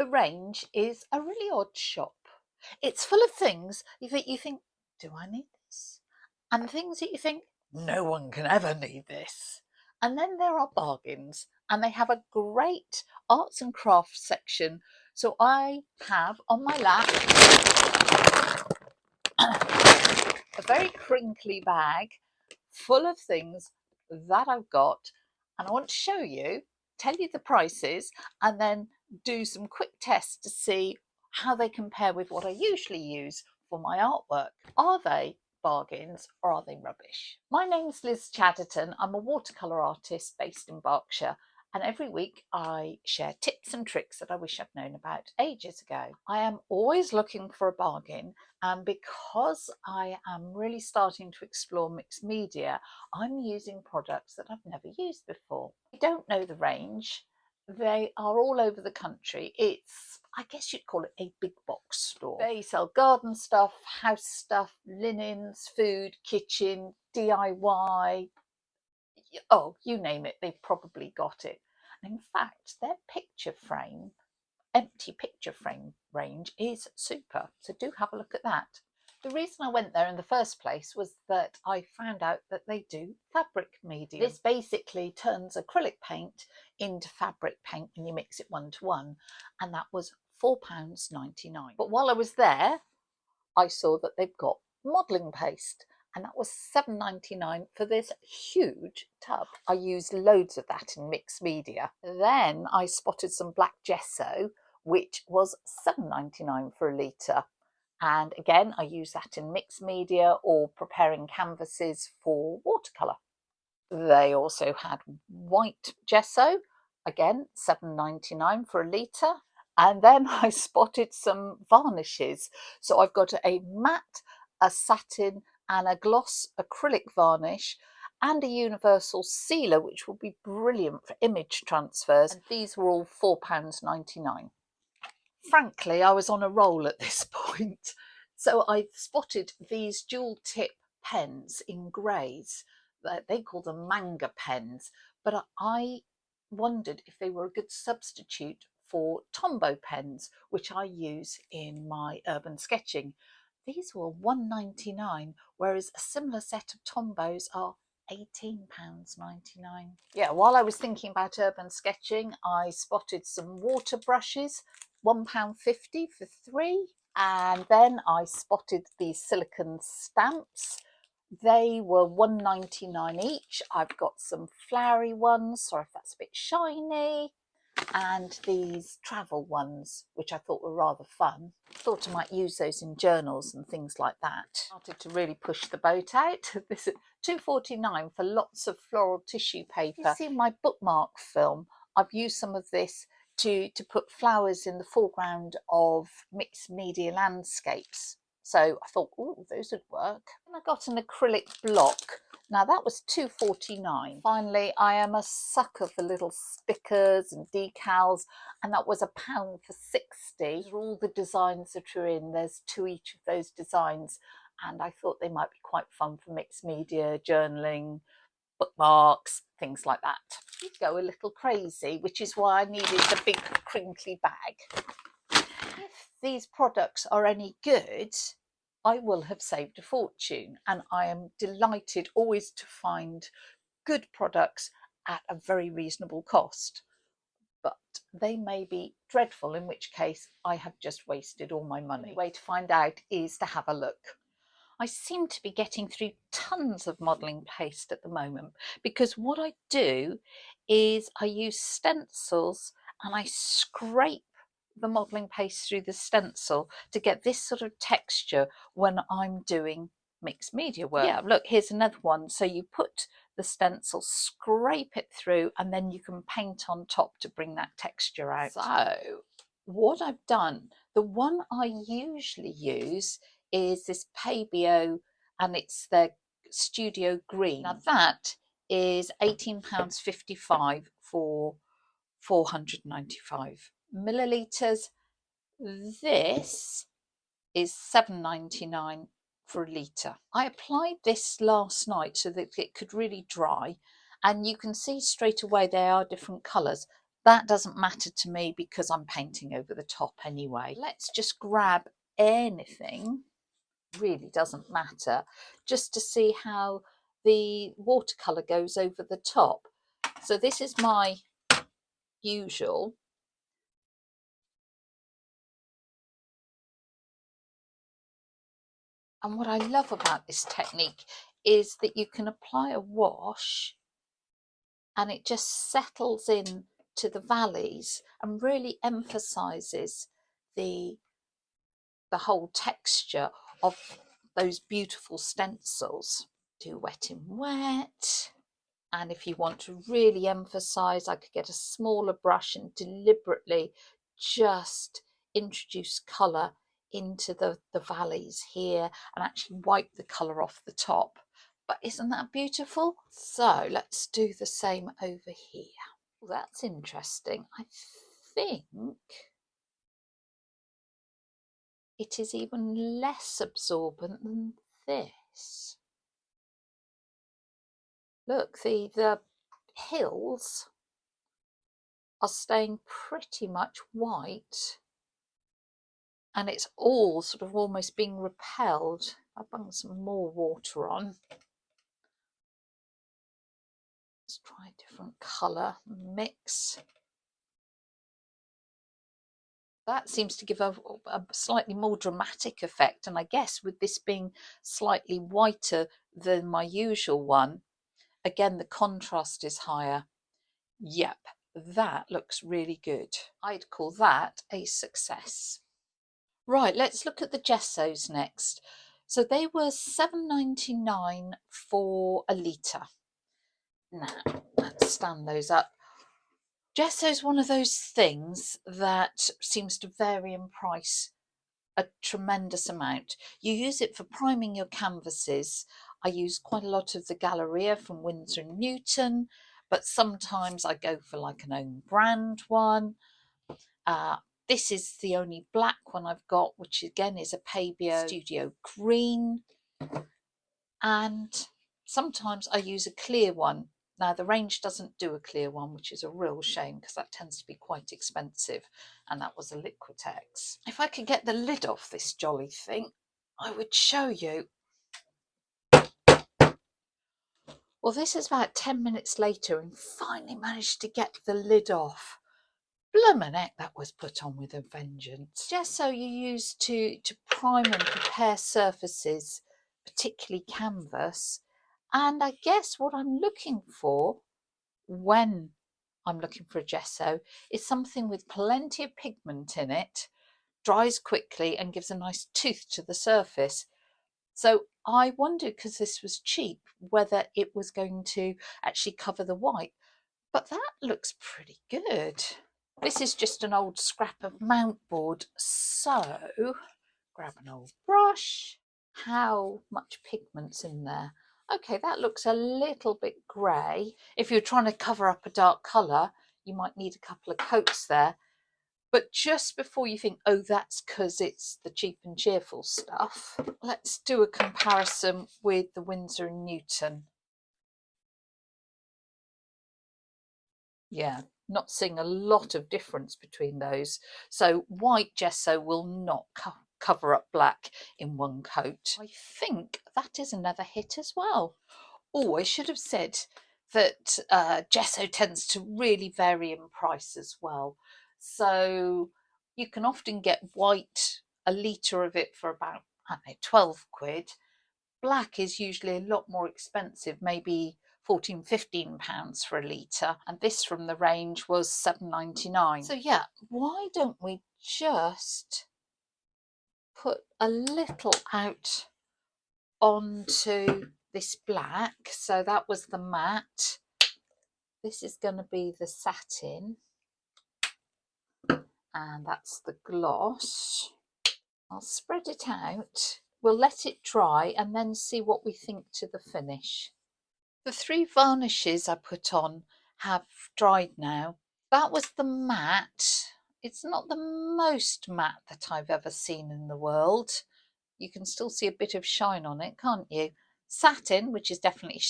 The range is a really odd shop. It's full of things that you think, do I need this? And things that you think, no one can ever need this. And then there are bargains, and they have a great arts and crafts section. So I have on my lap a very crinkly bag full of things that I've got, and I want to show you, tell you the prices, and then do some quick tests to see how they compare with what I usually use for my artwork. Are they bargains or are they rubbish? My name's Liz Chadderton. I'm a watercolour artist based in Berkshire, and every week I share tips and tricks that I wish I'd known about ages ago. I am always looking for a bargain, and because I am really starting to explore mixed media, I'm using products that I've never used before. I don't know the range. They are all over the country. It's, I guess you'd call it a big box store. They sell garden stuff, house stuff, linens, food, kitchen, DIY. Oh, you name it, they've probably got it. And in fact, their empty picture frame range is super. So do have a look at that. The reason I went there in the first place was that I found out that they do fabric medium. This basically turns acrylic paint into fabric paint when you mix it 1-to-1, and that was £4.99. But while I was there, I saw that they've got modelling paste, and that was £7.99 for this huge tub. I used loads of that in mixed media. Then I spotted some black gesso, which was £7.99 for a litre. And again, I use that in mixed media or preparing canvases for watercolour. They also had white gesso, again £7.99 for a litre. And then I spotted some varnishes. So I've got a matte, a satin and a gloss acrylic varnish and a universal sealer, which will be brilliant for image transfers. And these were all £4.99. Frankly, I was on a roll at this point. So I spotted these dual tip pens in greys. They call them manga pens, but I wondered if they were a good substitute for Tombow pens, which I use in my urban sketching. These were £1.99, whereas a similar set of Tombows are £18.99. Yeah, while I was thinking about urban sketching, I spotted some water brushes, £1.50 for 3. And then I spotted these silicone stamps. They were £1.99 each. I've got some flowery ones, sorry if that's a bit shiny, and these travel ones, which I thought were rather fun. Thought I might use those in journals and things like that. Started to really push the boat out. This is £2.49 for lots of floral tissue paper. You see my bookmark film, I've used some of this to put flowers in the foreground of mixed media landscapes. So I thought, oh, those would work. And I got an acrylic block. Now that was £2.49. Finally, I am a sucker for little stickers and decals, and that was £1 for 60. These are all the designs that are in. There's 2 each of those designs, and I thought they might be quite fun for mixed media, journaling, bookmarks, things like that. You go a little crazy, which is why I needed the big crinkly bag. If these products are any good, I will have saved a fortune, and I am delighted always to find good products at a very reasonable cost. But they may be dreadful, in which case I have just wasted all my money. The way to find out is to have a look. I seem to be getting through tons of modelling paste at the moment, because what I do is I use stencils and I scrape the modelling paste through the stencil to get this sort of texture when I'm doing mixed media work. Yeah, look, here's another one. So you put the stencil, scrape it through, and then you can paint on top to bring that texture out. So what I've done, the one I usually use is this Pabio, and it's their Studio Green. Now that is £18.55 for 495 millilitres. This is £7.99 for a litre. I applied this last night so that it could really dry, and you can see straight away they are different colours. That doesn't matter to me because I'm painting over the top anyway. Let's just grab anything, really doesn't matter, just to see how the watercolour goes over the top. So this is my usual. And what I love about this technique is that you can apply a wash and it just settles in to the valleys and really emphasises the whole texture of those beautiful stencils. Do wet in wet. And if you want to really emphasize, I could get a smaller brush and deliberately just introduce colour into the valleys here and actually wipe the colour off the top. But isn't that beautiful? So let's do the same over here. Well, that's interesting. I think it is even less absorbent than this. Look, the hills are staying pretty much white and it's all sort of almost being repelled. I'll bung some more water on. Let's try a different colour mix. That seems to give a slightly more dramatic effect, and I guess with this being slightly whiter than my usual one, again the contrast is higher. Yep, that looks really good. I'd call that a success. Right, let's look at the Gessos next. So they were $7.99 for a litre. Now, let's stand those up. Gesso is one of those things that seems to vary in price a tremendous amount. You use it for priming your canvases. I use quite a lot of the Galleria from Winsor & Newton, but sometimes I go for like an own brand one. This is the only black one I've got, which again is a Pabio Studio Green. And sometimes I use a clear one. Now the range doesn't do a clear one, which is a real shame because that tends to be quite expensive. And that was a Liquitex. If I could get the lid off this jolly thing, I would show you. Well, this is about 10 minutes later and finally managed to get the lid off. Bloomin' heck, that was put on with a vengeance. Gesso you use to prime and prepare surfaces, particularly canvas. And I guess what I'm looking for when I'm looking for a gesso is something with plenty of pigment in it, dries quickly and gives a nice tooth to the surface. So I wondered, because this was cheap, whether it was going to actually cover the white. But that looks pretty good. This is just an old scrap of mount board, so grab an old brush. How much pigment's in there? Okay, that looks a little bit grey. If you're trying to cover up a dark colour, you might need a couple of coats there. But just before you think, oh, that's because it's the cheap and cheerful stuff, let's do a comparison with the Winsor & Newton. Yeah, not seeing a lot of difference between those. So white gesso will not cover up black in one coat. I think that is another hit as well. Oh, I should have said that gesso tends to really vary in price as well. So you can often get white, a litre of it for about, I don't know, 12 quid. Black is usually a lot more expensive, maybe £14–15 for a litre, and this from the range was £7.99. So yeah, why don't we just put a little out onto this black? So that was the matte. This is going to be the satin, and that's the gloss. I'll spread it out. We'll let it dry and then see what we think to the finish. The 3 varnishes I put on have dried now. That was the matte. It's not the most matte that I've ever seen in the world. You can still see a bit of shine on it, can't you? Satin, which is definitely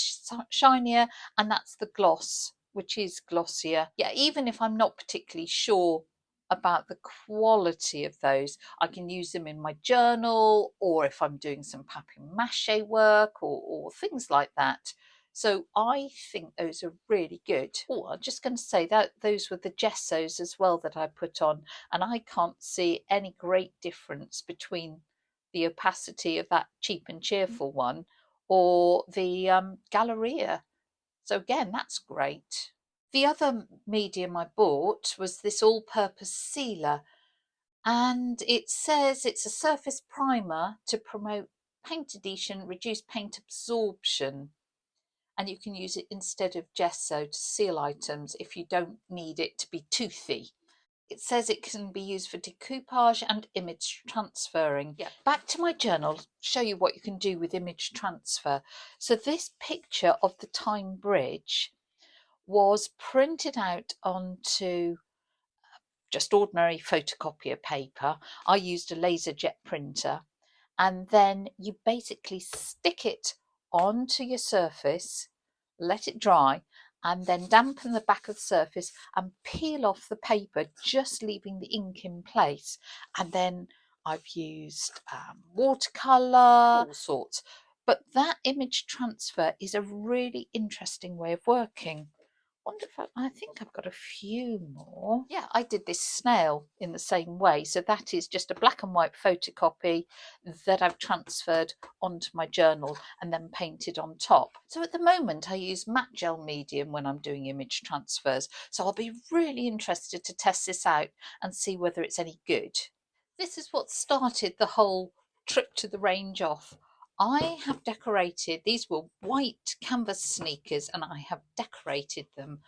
shinier, and that's the gloss, which is glossier. Yeah, even if I'm not particularly sure about the quality of those, I can use them in my journal, or if I'm doing some papier-mâché work or things like that. So I think those are really good. Oh, I'm just going to say that those were the Gessos as well that I put on, and I can't see any great difference between the opacity of that Cheap and Cheerful one or the Galleria. So again, that's great. The other medium I bought was this all-purpose sealer, and it says it's a surface primer to promote paint adhesion, reduce paint absorption, and you can use it instead of gesso to seal items if you don't need it to be toothy. It says it can be used for decoupage and image transferring. Yeah, back to my journal, show you what you can do with image transfer. So this picture of the Tyne Bridge was printed out onto just ordinary photocopier paper. I used a laser jet printer, and then you basically stick it onto your surface, let it dry, and then dampen the back of the surface and peel off the paper, just leaving the ink in place. And then I've used watercolour, all sorts. But that image transfer is a really interesting way of working. Wonder if I think I've got a few more. Yeah, I did this snail in the same way. So that is just a black and white photocopy that I've transferred onto my journal and then painted on top. So at the moment I use matte gel medium when I'm doing image transfers. So I'll be really interested to test this out and see whether it's any good. This is what started the whole trip to the range off. I have decorated, these were white canvas sneakers, and I have decorated them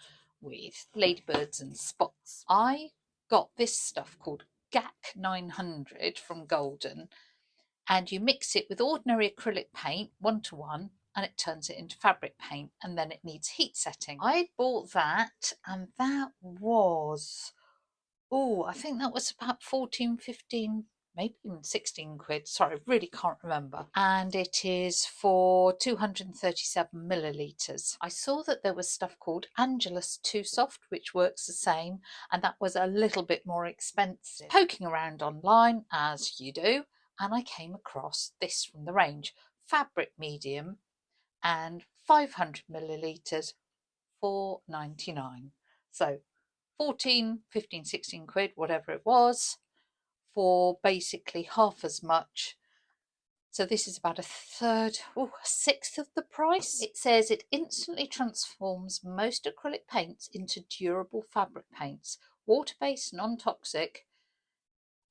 with ladybirds and spots. I got this stuff called GAC 900 from Golden, and you mix it with ordinary acrylic paint 1:1, and it turns it into fabric paint, and then it needs heat setting. I bought that, and that was, oh, I think that was about 14, 15, maybe even 16 quid. Sorry, really can't remember. And it is for 237 millilitres. I saw that there was stuff called Angelus Too Soft, which works the same, and that was a little bit more expensive. Poking around online, as you do, and I came across this from the range, fabric medium, and 500 millilitres, £4.99. So 14, 15, 16 quid, whatever it was, for basically half as much. So this is about a third, a sixth of the price. It says it instantly transforms most acrylic paints into durable fabric paints, water-based, non-toxic,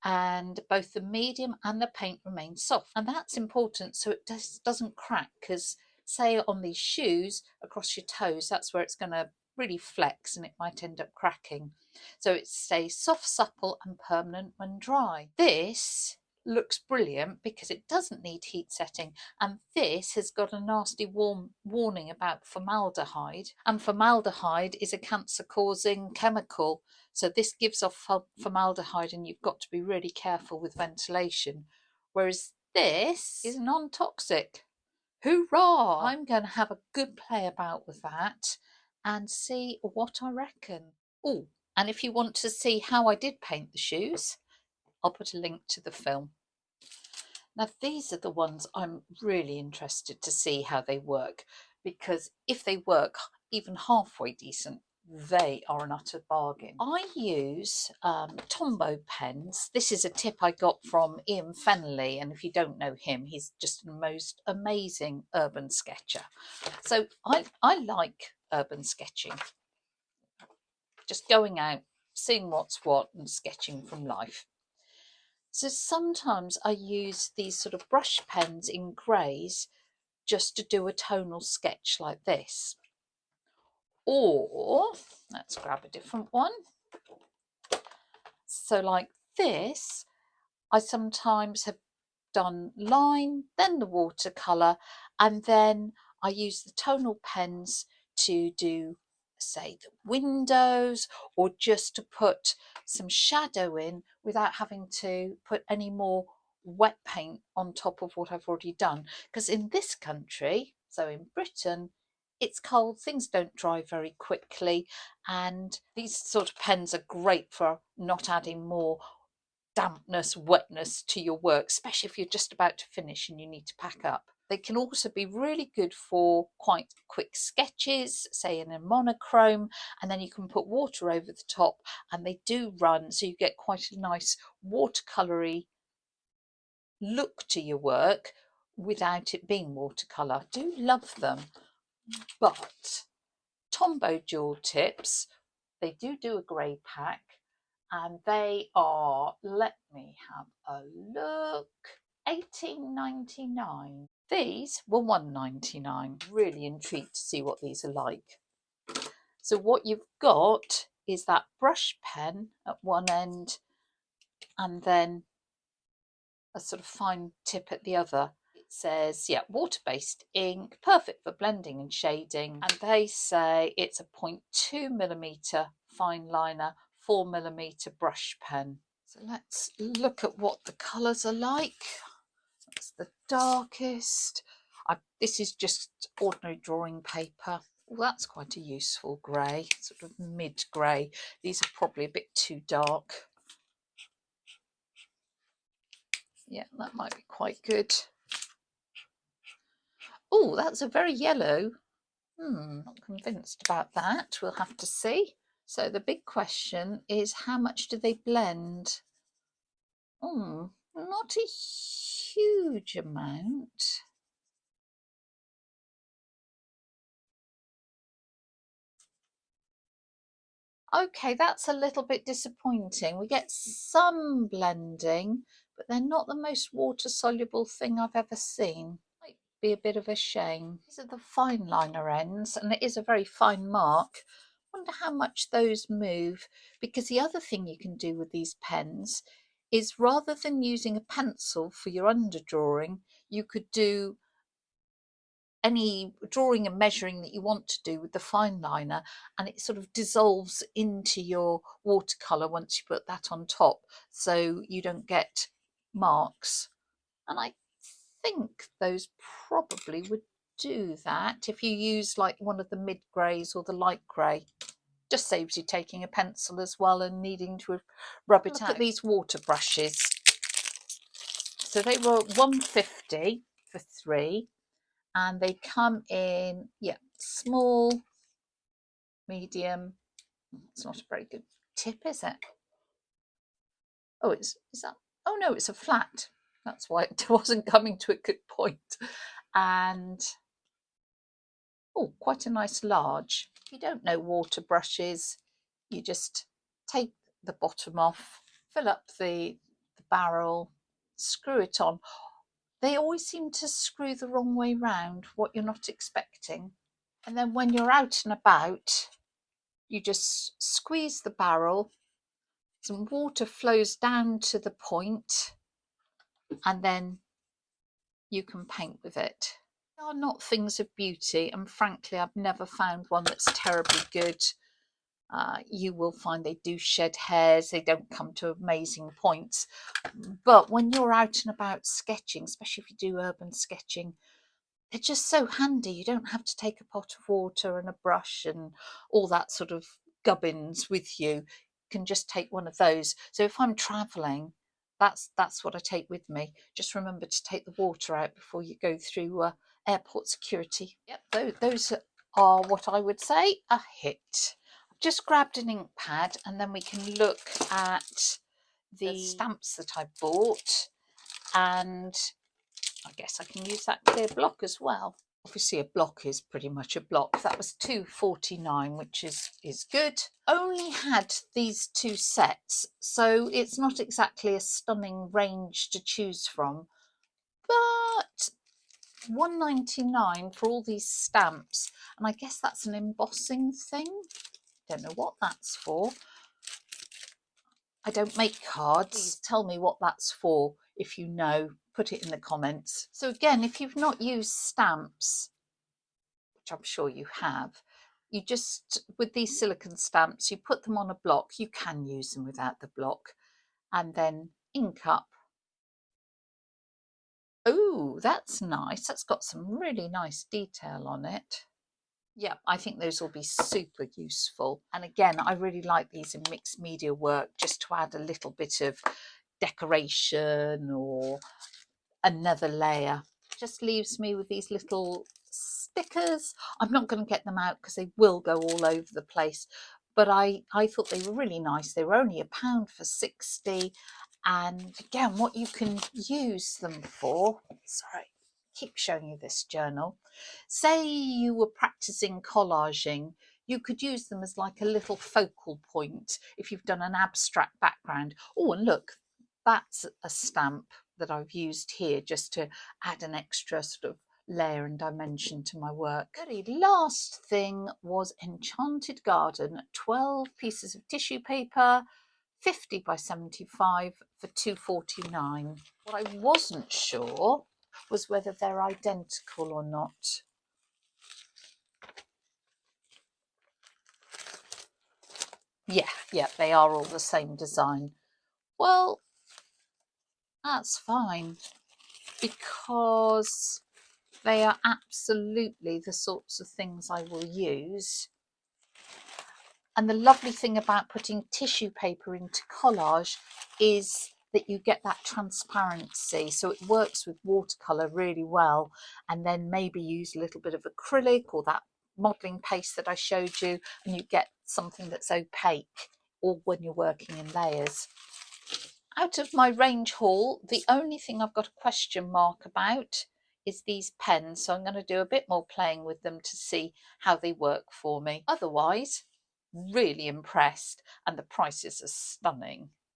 and both the medium and the paint remain soft. And that's important so it doesn't crack, because say on these shoes across your toes, that's where it's going to really flex and it might end up cracking. So it stays soft, supple and permanent when dry. This looks brilliant because it doesn't need heat setting, and this has got a nasty warning about formaldehyde, and formaldehyde is a cancer causing chemical. So this gives off formaldehyde, and you've got to be really careful with ventilation, whereas this is non-toxic. Hoorah! I'm going to have a good play about with that and see what I reckon. Oh, and if you want to see how I did paint the shoes, I'll put a link to the film. Now these are the ones I'm really interested to see how they work, because if they work even halfway decent, they are an utter bargain. I use Tombow pens. This is a tip I got from Ian Fennelly, and if you don't know him, he's just the most amazing urban sketcher. So I like urban sketching, just going out, seeing what's what and sketching from life. So sometimes I use these sort of brush pens in greys just to do a tonal sketch like this. Or, let's grab a different one. So like this, I sometimes have done line, then the watercolour, and then I use the tonal pens to do, say, the windows, or just to put some shadow in without having to put any more wet paint on top of what I've already done. Because in this country, so in Britain, It's cold, things don't dry very quickly, and these sort of pens are great for not adding more dampness, wetness to your work, especially if you're just about to finish and you need to pack up. They can also be really good for quite quick sketches, say in a monochrome, and then you can put water over the top, and they do run, so you get quite a nice watercolory look to your work without it being watercolour. I do love them, but Tombow Dual Tips, they do a grey pack, and they are, let me have a look, £18.99. These were £1.99. Really intrigued to see what these are like. So what you've got is that brush pen at one end, and then a sort of fine tip at the other. It says, yeah, water-based ink, perfect for blending and shading. And they say it's a 0.2mm fine liner, 4mm brush pen. So let's look at what the colours are like. That's the darkest. This is just ordinary drawing paper. Well, that's quite a useful grey, sort of mid-grey. These are probably a bit too dark. Yeah, that might be quite good. Oh, that's a very yellow. Not convinced about that. We'll have to see. So the big question is, how much do they blend? Not a huge amount. Okay, that's a little bit disappointing. We get some blending, but they're not the most water soluble thing I've ever seen. Might be a bit of a shame. These are the fine liner ends, and it is a very fine mark. Wonder how much those move, because the other thing you can do with these pens is, rather than using a pencil for your underdrawing, you could do any drawing and measuring that you want to do with the fine liner, and it sort of dissolves into your watercolour once you put that on top, so you don't get marks. And I think those probably would do that if you use like one of the mid greys or the light grey. Just saves you taking a pencil as well and needing to rub it out. Look at these water brushes. So they were £1.50 for 3. And they come in, yeah, small, medium. It's not a very good tip, is it? Oh, is that? Oh no, it's a flat. That's why it wasn't coming to a good point. And oh, quite a nice large. If you don't know water brushes, you just take the bottom off, fill up the barrel, screw it on. They always seem to screw the wrong way round, what you're not expecting. And then when you're out and about, you just squeeze the barrel, some water flows down to the point, and then you can paint with it. They are not things of beauty, and frankly, I've never found one that's terribly good. You will find they do shed hairs, they don't come to amazing points. But when you're out and about sketching, especially if you do urban sketching, they're just so handy. You don't have to take a pot of water and a brush and all that sort of gubbins with you. You can just take one of those. So if I'm traveling, that's what I take with me. Just remember to take the water out before you go through airport security. Yep, those are what I would say a hit. I've just grabbed an ink pad, and then we can look at the stamps that I bought, and I guess I can use that clear block as well. Obviously a block is pretty much a block. That was £2.49, which is good. Only had these 2 sets, so it's not exactly a stunning range to choose from, but £1.99 for all these stamps, and I guess that's an embossing thing. Don't know what that's for. I don't make cards. Please tell me what that's for. If you know, put it in the comments. So again, if you've not used stamps, which I'm sure you have, you just, with these silicone stamps, you put them on a block. You can use them without the block, and then ink up. Oh, that's nice. That's got some really nice detail on it. Yeah, I think those will be super useful. And again, I really like these in mixed media work just to add a little bit of decoration or another layer. Just leaves me with these little stickers. I'm not going to get them out because they will go all over the place. But I thought they were really nice. They were only £1 for 60. And again, what you can use them for, sorry, keep showing you this journal. Say you were practicing collaging, you could use them as like a little focal point if you've done an abstract background. Oh, and look, that's a stamp that I've used here just to add an extra sort of layer and dimension to my work. Very last thing was Enchanted Garden, 12 pieces of tissue paper, 50 by 75 for £2.49. What I wasn't sure was whether they're identical or not. Yeah, they are all the same design. Well, that's fine because they are absolutely the sorts of things I will use. And the lovely thing about putting tissue paper into collage is that you get that transparency. So it works with watercolour really well. And then maybe use a little bit of acrylic or that modelling paste that I showed you, and you get something that's opaque, or when you're working in layers. Out of my range haul, the only thing I've got a question mark about is these pens. So I'm going to do a bit more playing with them to see how they work for me. Otherwise, really impressed, and the prices are stunning.